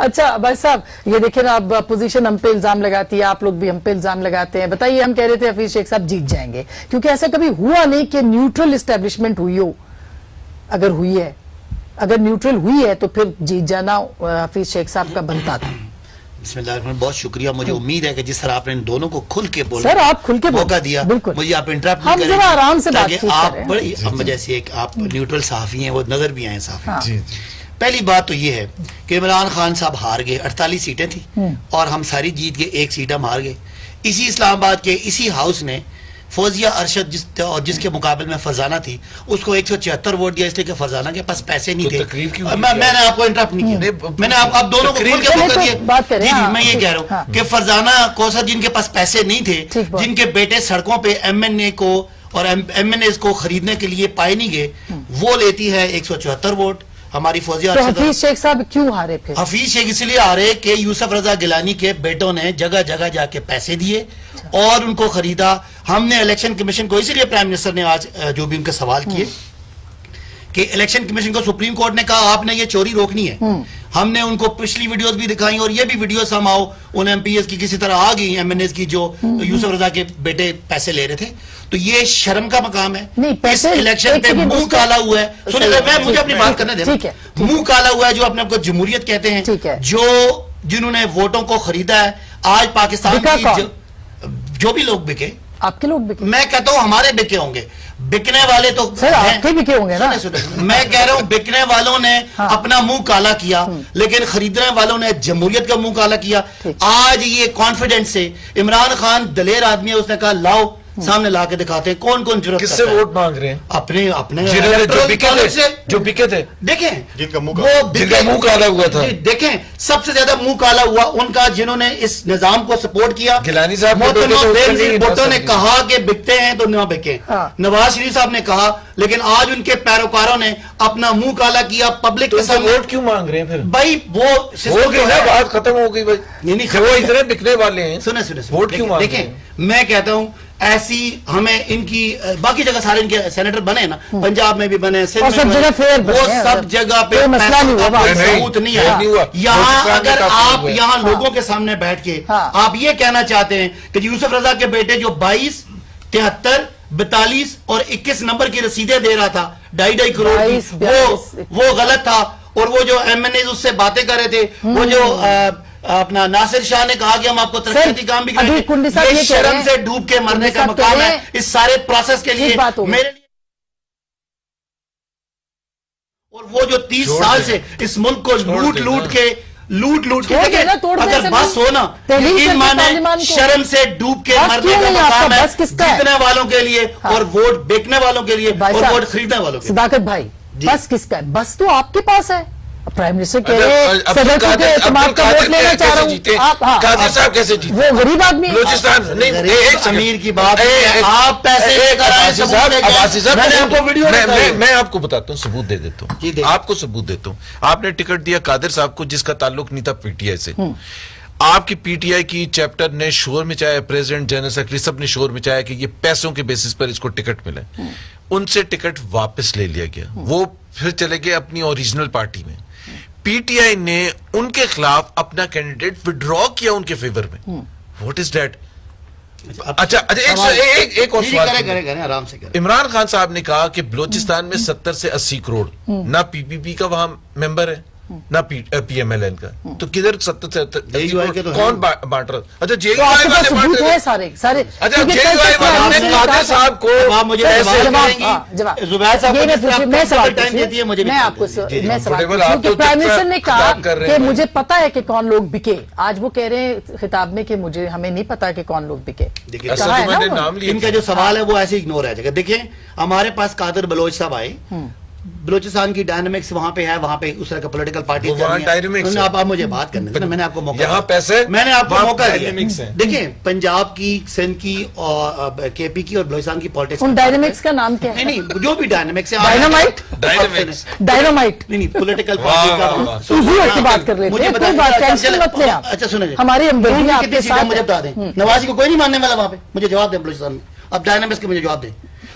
اچھا بھائی صاحب یہ دیکھیں نا، اب اپوزیشن ہم پہ الزام لگاتی ہے، آپ لوگ بھی ہم پہ الزام لگاتے ہیں. بتائیے، ہم کہہ رہے تھے حفیظ شیخ صاحب جیت جائیں گے کیونکہ ایسا کبھی ہوا نہیں کہ نیوٹرل اسٹیبلشمنٹ ہوئی ہو. اگر ہوئی ہے، اگر نیوٹرل ہوئی ہے تو پھر جیت جانا حفیظ شیخ صاحب کا بنتا تھا. بسم اللہ الرحمن، بہت شکریہ. مجھے امید ہے کہ جس طرح آپ نے ان دونوں کو کھل کے بولنے سر آپ کھل کے موقع دیا، بالکل مجھے آپ انٹرپٹ نہیں ہم ذرا آرام سے بات تاکہ آپ بڑی جیسے ایک آپ نیوٹرل صحافی ہیں، وہ نظر بھی آئیں صحافی. پہلی بات تو یہ ہے کہ عمران خان صاحب ہار گئے. 48 سیٹیں تھیں اور ہم ساری جیت گئے، 1 سیٹ ہم ہار گئے. اسی اسلام آباد کے اسی ہاؤس نے فوزیہ ارشد جس کے مقابل میں فرزانہ تھی، اس کو 176 ووٹ دیا، اس لیے کہ فرزانہ کے پاس پیسے نہیں تھے. میں نے آپ کو انٹرپٹ نہیں کیا، میں نے آپ دونوں کو کھول کے موقع دیا. جی میں یہ کہہ رہا ہوں کہ فرزانہ کوثر جن کے پاس پیسے نہیں تھے، جن کے بیٹے سڑکوں پہ ایم این اے کو اور ایم این ایز کو خریدنے کے لیے پائے نہیں گئے، وہ لیتی ہے 174 ووٹ. ہماری فوزیہ ارشد. حفیظ شیخ صاحب کیوں ہارے پھر؟ حفیظ شیخ اس لیے ہارے کہ یوسف رضا گیلانی کے بیٹوں نے جگہ جگہ جا کے پیسے دیے اور ان کو خریدا. ہم نے الیکشن کمیشن کو، اسی لیے پرائم منسٹر نے آج جو بھی ان کے سوال کیے کہ الیکشن کمیشن کو سپریم کورٹ نے کہا آپ نے یہ چوری روکنی ہے. ہم نے ان کو پچھلی ویڈیوز بھی دکھائیں اور یہ بھی ویڈیوز ہم آؤ ان ایم پی ایس کی کسی طرح آ گئی، ایم این ایس کی جو یوسف رضا کے بیٹے پیسے لے رہے تھے. تو یہ شرم کا مقام ہے. اس الیکشن پہ منہ کالا ہوا ہے. سنیں مجھے اپنی بات کرنے دیں. منہ کالا ہوا ہے جو اپنے آپ کو جمہوریت کہتے ہیں، جنہوں نے ووٹوں کو خریدا ہے. آج پاکستان کی جو بھی لوگ بکے، آپ کے لوگ بکے، میں کہتا ہوں ہمارے بکے ہوں گے. بکنے والے تو آپ کے بکے ہوں گے نا. میں کہہ رہا ہوں بکنے والوں نے اپنا منہ کالا کیا، لیکن خریدنے والوں نے جمہوریت کا منہ کالا کیا. آج یہ کانفیڈنس سے عمران خان دلیر آدمی ہے، اس نے کہا لاؤ سامنے لا کے دکھاتے ہیں کون کون ضرورت. کس سے ووٹ مانگ رہے ہیں؟ اپنے جو بکے تھے. دیکھیں جن کا منہ کالا ہوا تھا. دیکھیں سب سے زیادہ منہ کالا ہوا ان کا جنہوں نے اس نظام کو سپورٹ کیا. گیلانی صاحب بھٹو نے کہا کہ بکتے ہیں تو نہ بکیں. نواز شریف صاحب نے کہا، لیکن آج ان کے پیروکاروں نے اپنا منہ کالا کیا پبلک کے سامنے. ووٹ کیوں مانگ رہے ہیں پھر بھائی؟ وہ ہو گئی نا بات، ختم ہو گئی بھائی. وہ اتنے بکنے والے ہیں. سنیں ووٹ کیوں مانگ رہے ہیں؟ دیکھیں میں کہتا ہوں ایسی ہمیں ان کی باقی جگہ سارے ان کے سینیٹر بنے نا، پنجاب میں بھی بنے، سندھ میں بنے، وہ سب جگہ پہ ثبوت نہیں ہے. یہاں اگر آپ یہاں لوگوں کے سامنے بیٹھ کے آپ یہ کہنا چاہتے ہیں کہ یوسف رضا کے بیٹے جو 22، 73، 42 اور 21 نمبر کی رسیدیں دے رہا تھا 2.5 کروڑ، وہ غلط تھا. اور وہ جو ایم این اے اس سے باتیں کر رہے تھے، وہ جو اپنا ناصر شاہ نے کہا کہ ہم آپ کو ترقیاتی کام بھی کریں، یہ شرم سے ڈوب کے مرنے کا مقام ہے اس سارے پروسیس کے لیے میرے لیے. اور وہ جو 30 سال سے اس ملک کو لوٹ کے اگر بس ہونا شرم سے ڈوب کے مرنے کا مقام ہے جیتنے والوں کے لیے اور ووٹ بیکنے والوں کے لیے اور ووٹ خریدنے والوں کے لیے. صداقت بھائی بس کس کا ہے؟ بس تو آپ کے پاس ہے. پرائم منسٹر کہہ رہے ہیں صدر کو کہ اعتماد کا ووٹ لینا چاہ رہا ہوں. قادر صاحب کیسے جیتے؟ وہ غریب آدمی ہے. بلوچستان ایک امیر کی بات ہے، آپ پیسے میں آپ کو بتاتا ہوں، ثبوت دے دیتا ہوں، آپ کو ثبوت دیتا ہوں. آپ نے ٹکٹ دیا قادر صاحب کو جس کا تعلق نہیں تھا پی ٹی آئی سے. آپ کی پی ٹی آئی کی چیپٹر نے شور مچایا، پریزیڈنٹ جنرل سیکرٹری سب نے شور مچایا کہ یہ پیسوں کے بیسس پر اس کو ٹکٹ ملے. ان سے ٹکٹ واپس لے لیا گیا، وہ پھر چلے گئے اپنی اوریجنل پارٹی میں. پی ٹی آئی نے ان کے خلاف اپنا کینڈیڈیٹ وڈرا کیا ان کے فیور میں. What is that? اچھا ایک اور سوال. عمران خان صاحب نے کہا کہ بلوچستان میں 70 سے 80 کروڑ نہ پی پی پی کا وہاں ممبر ہے نہ پی ایم ایل این کا، تو کدھر 70 سے 80 کروڑ کون بانٹ رہا؟ اچھا جے یو آئی والے بانٹ رہے ہیں. اچھا جے یو آئی والے نے قادر صاحب کو پرائم منسٹر نے کہا کہ مجھے پتا ہے کہ کون لوگ بکے. آج وہ کہہ رہے ہیں خطاب میں کہ مجھے ہمیں نہیں پتا کہ کون لوگ بکے. ان کا جو سوال ہے وہ ایسے اگنور ہے. دیکھیں ہمارے پاس قادر بلوچ صاحب آئے، بلوچستان کی ڈائنامکس وہاں پہ ہے، وہاں پہ اس طرح کا پولیٹیکل پارٹی آپ مجھے بات کرنے دیں. میں نے آپ کو موقع دیا. دیکھیں پنجاب کی، سندھ کی اور کے پی کی اور بلوچستان کی پالیٹکس، ان ڈائنامکس کا نام کیا ہے؟ نہیں جو بھی ڈائنامکس ہے، ڈائنامائٹ نہیں پولیٹیکل پارٹی کی بات کر لیتے ہیں. اچھا سنیں ہماری مجھے بتا دیں، نواز کو کوئی نہیں ماننے والا وہاں پہ، مجھے جواب دیں بلوچستان میں. اب ڈائنامکس کے مجھے جواب دیں.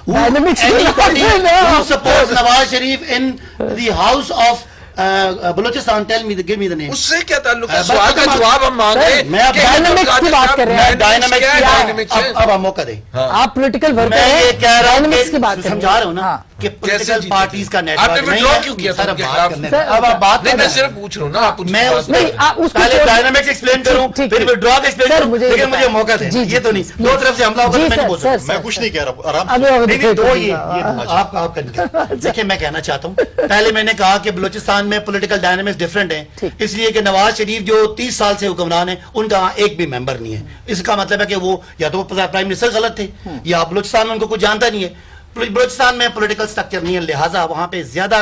Anybody who supports Nawaz Sharif in the house of Balochistan, tell me give me the name. उससे क्या ताल्लुक है? सवाल का जवाब हम मांग रहे हैं। मैं अब डायनामिक्स की बात कर रहे हैं। डायनामिक्स अब हम मौका दें। आप पॉलिटिकल वर्कर मैं ये हैं, कह रहा हूं डायनामिक्स की बात समझा रहा हूं ना कि पॉलिटिकल पार्टीज का नेटवर्क आपने नहीं withdraw है। क्यों किया सर, था अब उनके बात खिलाफ? करने दें। अब आप बात नहीं, मैं करें। सिर्फ पूछ रहा हूँ ना, आप मैं उसको पहले डायनामिक्स एक्सप्लेन करूं, ठीक, फिर ठीक। विड्रॉ का एक्सप्लेन सर, करूं, मुझे लेकिन मुझे मौका दें। जी, ये तो नहीं, दो तरफ से हमला होगा, जी, मैं नहीं सर, बोल सकता। सर, मैं कुछ नहीं कह रहा, आराम अभी से। नहीं, दो ये अच्छा। आप करेंगे। देखिए, मैं कहना चाहता हूँ, पहले मैंने कहा कि बलूचिस्तान में पॉलिटिकल डायनामिक्स डिफरेंट है, इसलिए कि नवाज शरीफ जो 30 साल से हुक्मरान है, उनका वहां एक भी मेंबर नहीं है। इसका मतलब है कि वो या तो प्राइम मिनिस्टर गलत थे, या बलूचिस्तान में उनको कुछ जानता नहीं है। बलूचिस्तान में पॉलिटिकल स्ट्रक्चर नहीं है, लिहाजा वहां पे ज्यादा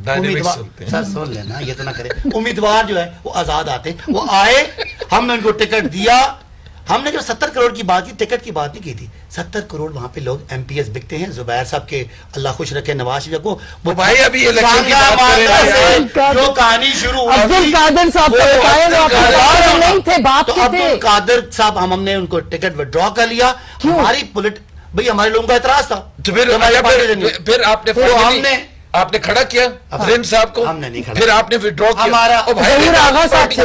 उम्मीदवार, सर सुन लेना, ये तो ना करे, उम्मीदवार जो है वो आजाद आते, वो आए, हमने उनको टिकट दिया। हमने जो 70 करोड़ की बात की, टिकट की बात नहीं की थी। 70 करोड़ वहां पे लोग एमपीएस बिकते हैं। जुबैर साहब के अल्लाह खुश रखे, नवाज शरीफ को वो भाई अभी इलेक्शन की बात कर रहे हैं, जो कहानी शुरू हुई, अब्दुल कादिर साहब को बताएं, वो आपके नहीं थे, बात तो के थे। अब्दुल कादिर साहब, हमने उनको टिकट विड्रॉ कर लिया। हमारी भाई हमारे लोगों का एतराज था, तो फिर आपने आपने खड़ा किया प्रेम साहब को, हमने नहीं खड़ा, फिर आपने विड्रॉ किया। हमारा आगा साहब थे,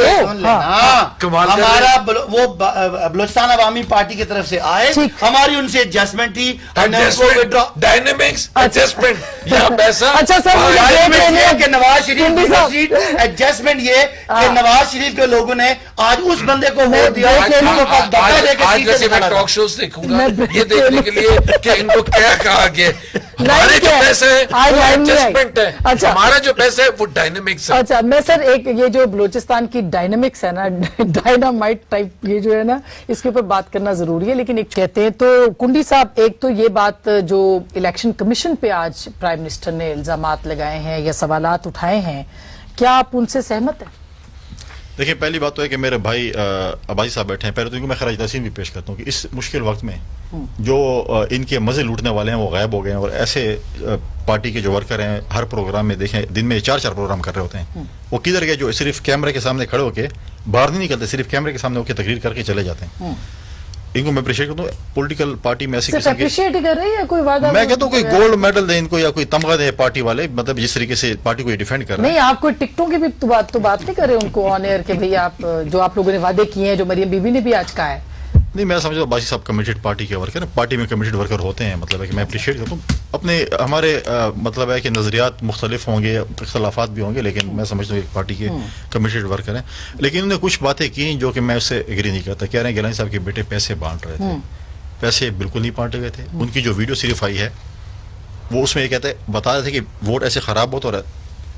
हमारा वो बलूचिस्तान अवामी पार्टी की तरफ से आए, हमारी उनसे एडजस्टमेंट थी, डायनेमिक्स एडजस्टमेंट, यहाँ पैसा। अच्छा सर, नवाज शरीफ की एडजस्टमेंट ये कि नवाज शरीफ के लोगों ने आज उस बंदे को वोट दिया। आज वैसे मैं टॉक शोज देखूंगा ये देखने के लिए कि इनको क्या कहा गया। हमारे जो पैसे है एडजस्टमेंट है, अच्छा, हमारा जो पैसा है वो डायनेमिक्स है। अच्छा, मैं सर एक ये जो बलूचिस्तान की डायनेमिक्स है ना, डायनामाइट टाइप, ये जो है ना, इसके ऊपर बात करना जरूरी है। लेकिन एक कहते हैं तो कुंडी साहब, एक तो ये बात जो इलेक्शन कमीशन पे आज प्राइम मिनिस्टर ने इल्जामात लगाए हैं या सवालात उठाए हैं, क्या आप उनसे सहमत हैं? देखिए, पहली बात तो है कि मेरे भाई अब्बासी साहब बैठे हैं, पहले तो इनको मैं खराज तहसीन भी पेश करता हूँ कि इस मुश्किल वक्त में जो इनके मजे लूटने वाले हैं वो गायब हो गए हैं। और ऐसे पार्टी के जो वर्कर हैं, हर प्रोग्राम में देखें दिन में 4-4 प्रोग्राम कर रहे होते हैं, वो किधर गए जो सिर्फ कैमरे के सामने खड़े होकर बाहर नहीं निकलते, सिर्फ कैमरे के सामने होकर तकरीर करके चले जाते हैं। इनको मैं अप्रिशिएट करता हूँ। पॉलिटिकल पार्टी में ऐसी अप्रिशिएट कर रही है, कोई वादा मैं कहता हूँ कोई गोल्ड मेडल दे इनको या कोई तमगा दे पार्टी वाले, मतलब जिस तरीके से पार्टी को डिफेंड कर रहे हैं। नहीं, आप कोई टिकटों की भी तो बात नहीं कर रहे उनको ऑन एयर के भाई आप जो आप लोगों ने वादे किए हैं, जो मरियम बीबी ने भी आज कहा है। नहीं, मैं समझता हूँ बासी साहब कमिटेड पार्टी के वर्कर हैं, पार्टी में कमिटेड वर्कर होते हैं, मतलब है कि मैं अप्रिशिएट करता हूँ अपने हमारे मतलब है कि नजरियात मुख्तलिफ होंगे, इख्तलाफात भी होंगे, लेकिन मैं समझता हूँ एक पार्टी के कमिटेड वर्कर हैं। लेकिन उन्होंने कुछ बातें की जो कि मैं उससे एग्री नहीं करता। कह रहे हैं गिलानी साहब के बेटे पैसे बांट रहे थे, पैसे बिल्कुल नहीं बांटे गए थे। उनकी जो वीडियो सिर्फ आई है वो उसमें ये कहते हैं, बता रहे थे कि वोट ऐसे खराब हो तो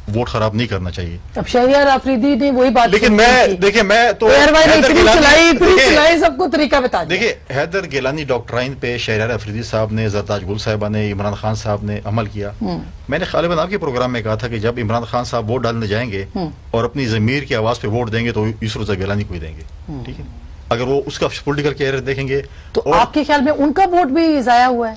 वोट खराब नहीं करना चाहिए। अब शहरियार आफरीदी ने वही बात, लेकिन मैं देखिए मैं तो चलाई सबको तरीका बता दिया। देखिए, हैदर गिलानी डॉक्ट्राइन पे शहरियार अफरीदी साहब ने, जरताज गुल साहिबा ने, इमरान खान साहब ने अमल किया। मैंने गालिबन आपके प्रोग्राम में कहा था कि जब इमरान खान साहब वोट डालने जाएंगे और अपनी जमीर की आवाज पे वोट देंगे तो यूसुफ रज़ा गिलानी को ही देंगे, ठीक है। अगर वो उसका पॉलिटिकल कैरियर देखेंगे तो आपके ख्याल में उनका वोट भी जाया हुआ है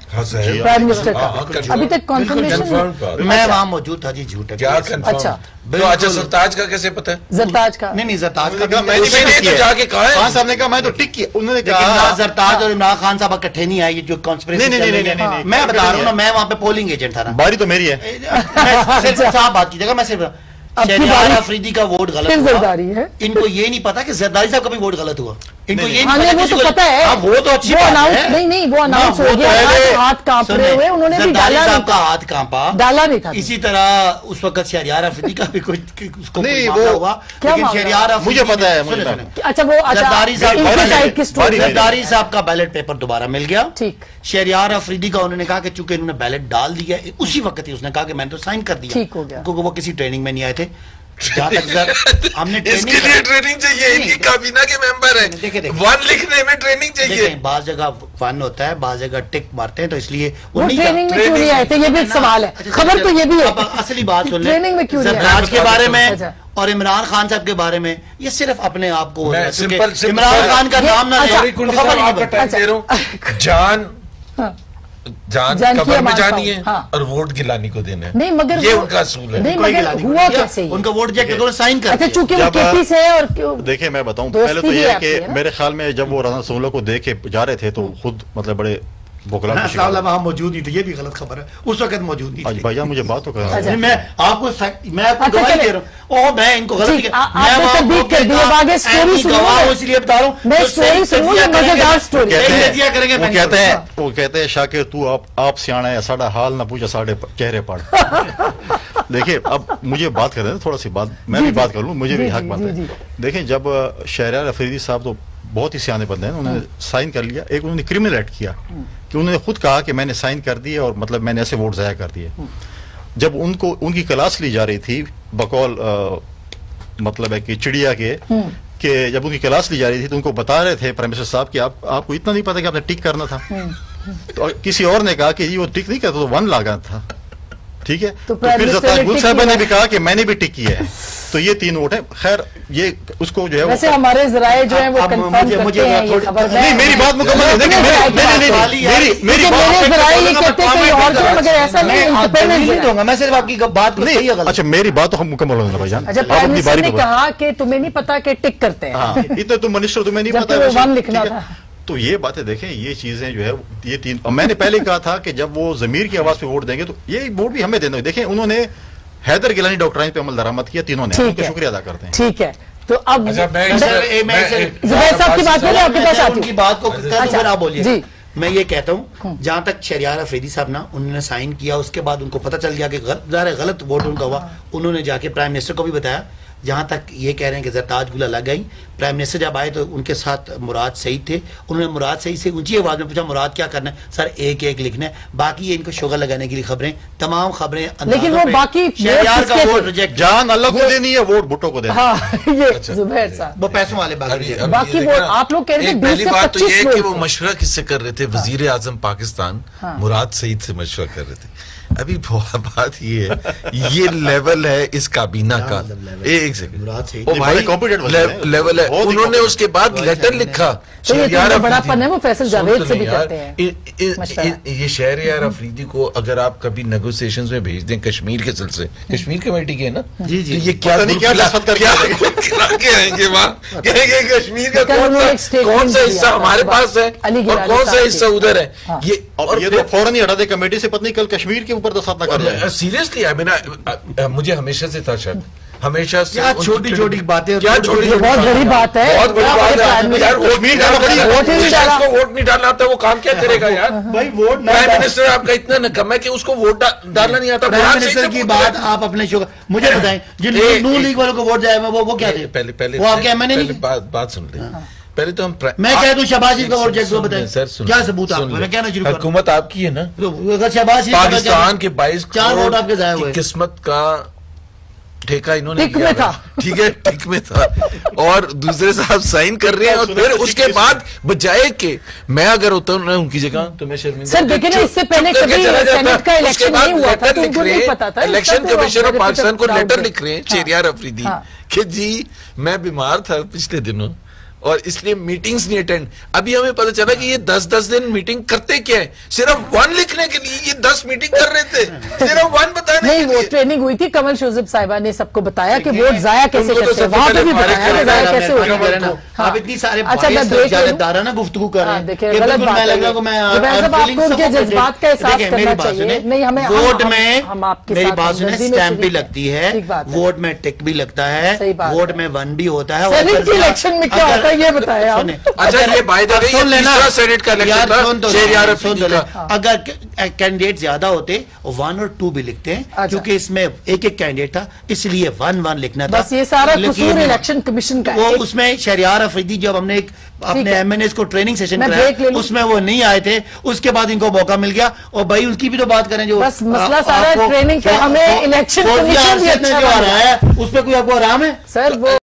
प्राइम मिनिस्टर का? अभी तक कॉन्फर्मेशन मैं वहां मौजूद था जी, झूठ है। अच्छा, जरताज का कैसे पता है? जरताज का नहीं, जरताज का मैंने तो जाके कहा है, खान साहब ने कहा मैं तो टिक किया, उन्होंने कहा जरताज और इमरान खान साहब इकट्ठे नहीं आए, जो कॉन्स्पिरेसी नहीं, मैं बता रहा हूँ ना, मैं वहां पे पोलिंग एजेंट था ना। बारी तो मेरी है, साहब बात कीजिएगा, मैं सिर्फ शहरियार अफरीदी का वोट गलत हुआ है। इनको ये नहीं पता कि जरदारी साहब का भी वोट गलत हुआ, इनको ये नहीं तो पता है। वो तो अच्छी बात है, नहीं वो अनाउंस हो गया, हाथ कांप रहे हुए, उन्होंने भी डाला नहीं का हाथ कांपा, डाला नहीं था। इसी तरह उस वक्त शहरियार अफरीदी का भी कुछ उसको नहीं वो हुआ, लेकिन शहरियार मुझे पता है। अच्छा, वो जरदारी साहब का बैलेट पेपर दोबारा मिल गया, ठीक। शहरियार अफरीदी का उन्होंने कहा कि चूंकि इन्होंने बैलेट डाल दिया, उसी वक्त ही उसने कहा कि मैंने तो साइन कर दिया, ठीक हो गया, क्योंकि वो किसी ट्रेनिंग में नहीं आए थे। हमने इसके लिए ट्रेनिंग चाहिए, इनकी काबीना के मेंबर हैं, वन लिखने में ट्रेनिंग चाहिए। बाज जगह वन होता है, बाज जगह टिक मारते हैं, तो इसलिए ट्रेनिंग में क्यों नहीं आए थे, ये भी एक सवाल है। खबर तो ये भी है, असली बात सुन ट्रेनिंग में क्यों जरदारी के बारे में और इमरान खान साहब के बारे में, ये सिर्फ अपने आप को इमरान खान का नाम ना जान कब्र में जानी है और वोट गिलानी को देना है, नहीं मगर ये उनका असूल है। नहीं मगर हुआ कैसे, उनका वोट जब साइन कर, अच्छा चूंकि वो केपी से है और देखिए मैं बताऊं, पहले तो ये है कि मेरे ख्याल में जब वो राना सोमलो को देख के जा रहे थे तो खुद मतलब बड़े वहाँ मौजूद नहीं थे, ये भी गलत खबर है, उस वक्त मौजूद नहीं थे। भाई मुझे बात तो करना, मैं आपको गवाही दे रहा हूँ, और मैं इनको गलत इसलिए बता रहा हूँ। वो कहते हैं शाकिर तू आप सियाना है, साड़ा हाल ना पूछा साढ़े चेहरे पड़। देखिए अब मुझे बात कर रहे हैं, थोड़ा सी बात मैं भी बात कर लूँ, मुझे भी हक बात है। देखिए जब शहरयार अफरीदी साहब तो बहुत ही सियाने बंदे हैं, उन्होंने साइन कर लिया, एक उन्होंने क्रिमिनल एक्ट किया कि उन्होंने खुद कहा कि मैंने साइन कर दिए और मतलब मैंने ऐसे वोट ज़ाया कर दिए। जब उनकी क्लास ली जा रही थी बकौल मतलब है कि चिड़िया के कि जब उनकी क्लास ली जा रही थी तो उनको बता रहे थे प्राइम मिनिस्टर साहब कि आपको इतना नहीं पता कि आपने टिक करना था। तो किसी और ने कहा कि ये वो टिक नहीं करता, तो 1 लागा था, ठीक है। तो फिर जरताज गुल साहब ने भी कहा कि मैंने भी टिक किया है, तो ये 3 वोट है। खैर ये उसको जो है वैसे हमारे जराए जो है वो कंफर्म करते हैं ये खबर। नहीं मेरी बात मुकम्मल है, मेरी बात मैं सिर्फ आपकी बात नहीं। अच्छा मेरी बात तो हम मुकम्मल होगा भाईजान। अच्छा प्राइम मिनिस्टर ने कहा कि तुम्हें नहीं पता कि टिक करते हैं, इतने तुम मिनिस्टर तुम्हें नहीं पता 1 लिखना था। तो ये बातें देखें, ये चीजें जो है ये 3 मैंने पहले कहा था कि जब वो ज़मीर की आवाज पे वोट देंगे तो ये वोट भी हमें देना। देखें उन्होंने हैदर गिलानी डॉक्टराइन पे अमल दरामद किया, तीनों ने, उनका शुक्रिया अदा करते हैं। ठीक है, तो अब जुबैर साहब की बात करें, आपके पास उनकी बात को आप बोलिए। मैं ये कहता हूं जहां तक शहरयार अफरीदी साहब ना उन्होंने साइन किया, उसके बाद उनको पता चल गया कि गलत वोट उनका हुआ, उन्होंने जाके प्राइम मिनिस्टर को भी बताया। जहां तक ये कह रहे हैं कि जरताज गुल अलग गई, प्राइम मिनिस्टर जब आए तो उनके साथ मुराद सईद थे, उन्होंने मुराद सईद से ऊंची आवाज में पूछा मुराद क्या करना है? सर एक लिखना है, बाकी ये इनको शुगर लगाने के लिए खबरें, तमाम खबरें। लेकिन वो बाकी शहरयार का वोट रिजेक्ट, जान अल्लाह को देनी है, वोट भुट्टो को देना। ये जुबैर साहब वो पैसों वाले बाकी वोट आप लोग कह रहे थे। पहली बात तो ये है कि वो मशवरा किससे कर रहे थे? वजीर आजम पाकिस्तान मुराद सईद से मशवरा कर रहे थे। अभी बात ये है, ये लेवल है इस काबीना का। एक सेकंड लेवल है। उन्होंने उसके बाद लेटर लिखा, बड़ापन है वो फैसल जावेद से भी कहते हैं। ये शहरयार अफरीदी को अगर आप कभी नेगोशिएशंस में भेज दें कश्मीर के सिलसिले, कश्मीर कमेटी के ना जी, ये क्या आएंगे वहाँ, कहेंगे कश्मीर का कौन सा हिस्सा हमारे पास है और कौन सा हिस्सा उधर है। ये तो फौरन ही हटा दे कमेटी से, पत्नी कल कश्मीर के ऊपर दस्तखत कर रहे हैं। सीरियसली मुझे हमेशा से था शक, हमेशा से छोटी छोटी बातें, क्या छोटी बहुत बड़ी बात है, बहुत बड़ी बात है यार। वोट नहीं डालना आता, वो काम क्या करेगा यार भाई? वोट प्राइम मिनिस्टर आपका इतना नकम है कि उसको वोट डालना नहीं आता। प्राइम मिनिस्टर की बात आप अपने शुगर मुझे बताएं, जिन नून लीग वालों को वोट जाएगा वो क्या थे? पहले वो आपके एमएनए नहीं? बात सुन ले पहले तो हम मैं कह दूं शहबाज का वोट जैसे बताएं सर, क्या सबूत आपको? मैं कहना शुरू करूं, हुकूमत आपकी है ना, शहबाज पाकिस्तान के 22 4 वोट आपके जाए हुए, किस्मत का ठेका इन्होंने टिक में था, ठीक है टिक में था, और दूसरे साहब साइन कर रहे हैं, और फिर उसके बाद बजाय के मैं अगर होता हूँ उनकी जगह तो मैं शर्मिंदा। सर देखिए ना, इससे पहले कभी सेनेट का इलेक्शन नहीं हुआ था तो उनको नहीं पता था। इलेक्शन कमीशन ऑफ पाकिस्तान को लेटर लिख रहे हैं शहरयार अफरीदी कि जी मैं बीमार था पिछले दिनों और इसलिए मीटिंग्स नहीं अटेंड। अभी हमें पता चला कि ये 10-10 दिन मीटिंग करते क्या है, सिर्फ 1 लिखने के लिए ये 10 मीटिंग कर रहे थे, सिर्फ 1 बताने नहीं। वो ट्रेनिंग हुई थी, कमल शोजब साहिबा ने सबको बताया कि वोट जाया कैसे करते हैं, वहां पे भी बताया कि जाया कैसे होता है। आप इतनी सारे अच्छा मैं ना गुफ्तगू कर रहे हैं, देखिए गलत बात है, आपको उनके जज्बात का एहसास करना चाहिए। नहीं हमें वोट में हम आपकी मेरी बात सुने, स्टैंप भी लगती है, वोट में टिक भी लगता है, वोट में 1 भी होता है, इलेक्शन में क्या होता है ये बताएं आप। अच्छा ये बाय द वे तीसरा सेनेट का इलेक्शन था शहरयार अफरीदी का। अगर कैंडिडेट ज्यादा होते 1 और 2 भी लिखते हैं, क्योंकि इसमें एक कैंडिडेट था इसलिए 1-1 लिखना था। बस ये सारा कसूर इलेक्शन कमीशन का। वो उसमें शहरयार अफरीदी जब हमने एक अपने एमएनएस को ट्रेनिंग सेशन कराया उसमें वो नहीं आए थे, उसके बाद इनको मौका मिल गया। और भाई उसकी भी तो बात करें, जो बस मसला सारा ट्रेनिंग का, हमें इलेक्शन कमीशन भी अच्छा जो आ रहा है उस पर कोई आपको आराम है सर? वो